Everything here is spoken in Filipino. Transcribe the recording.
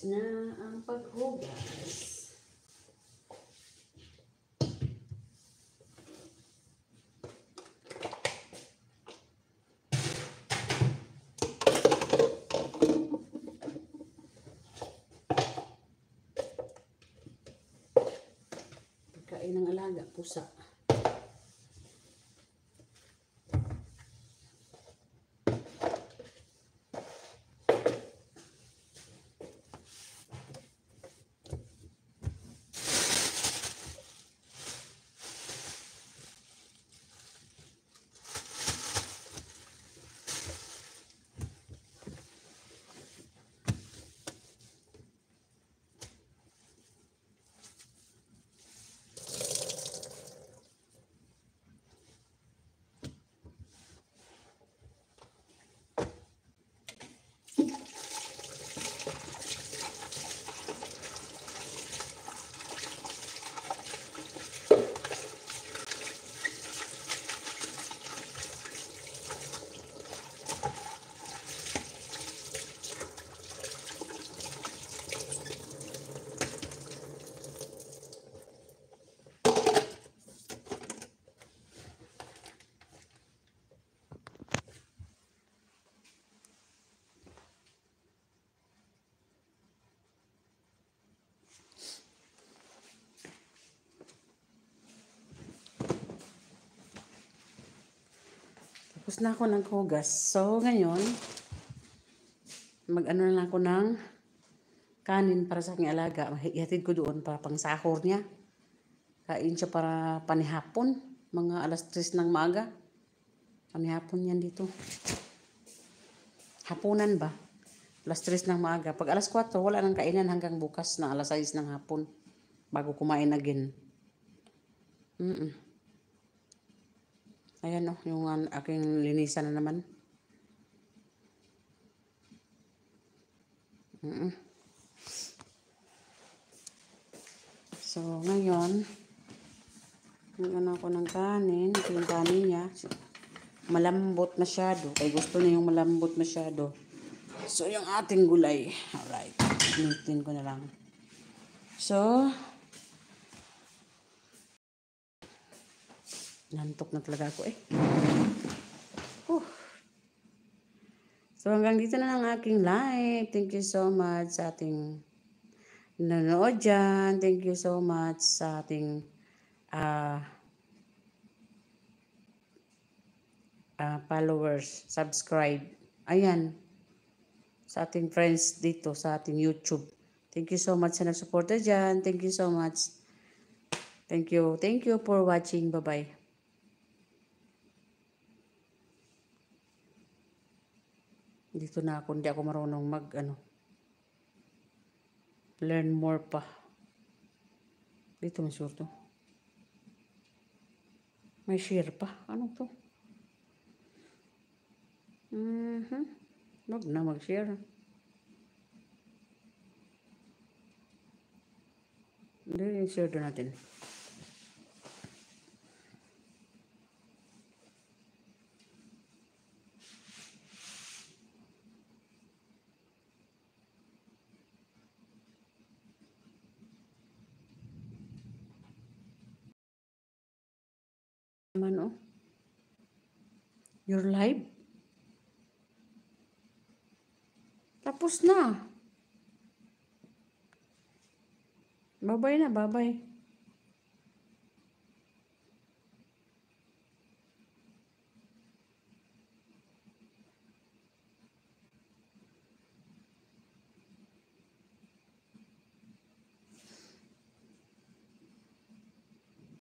na ang paghugas. Pagkain ng alaga, pusa. Tapos na ako naghugas. So, ngayon, mag-ano na lang ako ng kanin para sa aking alaga. Ihatid ko doon para pang sahur niya. Kain siya para panihapon. Mga alas 3 ng maaga. Panihapon yan dito. Hapunan ba? Alas 3 ng maaga. Pag alas 4, wala nang kainan hanggang bukas na alas 6 ng hapon. Bago kumain again. Ayan o, yung aking linisan na naman. So, ngayon, nagano ako ng kanin. Ito yung kanin niya. Malambot masyado. Kaya gusto niya yung malambot masyado. So, yung ating gulay. Alright. Initin ko na lang. So, nantok na talaga ako eh. So, hanggang dito na lang aking live. Thank you so much sa ating nanonood dyan. Thank you so much sa ating followers, subscribe. Ayan. Sa ating friends dito, sa ating YouTube. Thank you so much sa nagsuporta dyan. Thank you so much. Thank you. Thank you for watching. Bye-bye. Dito na ako. Hindi ako marunong learn more pa. Dito may sure to. May share pa. Ano to? Wag na mag-share. Hindi, share doon natin. Naman oh. You're live? Tapos na. Bye-bye na, bye-bye.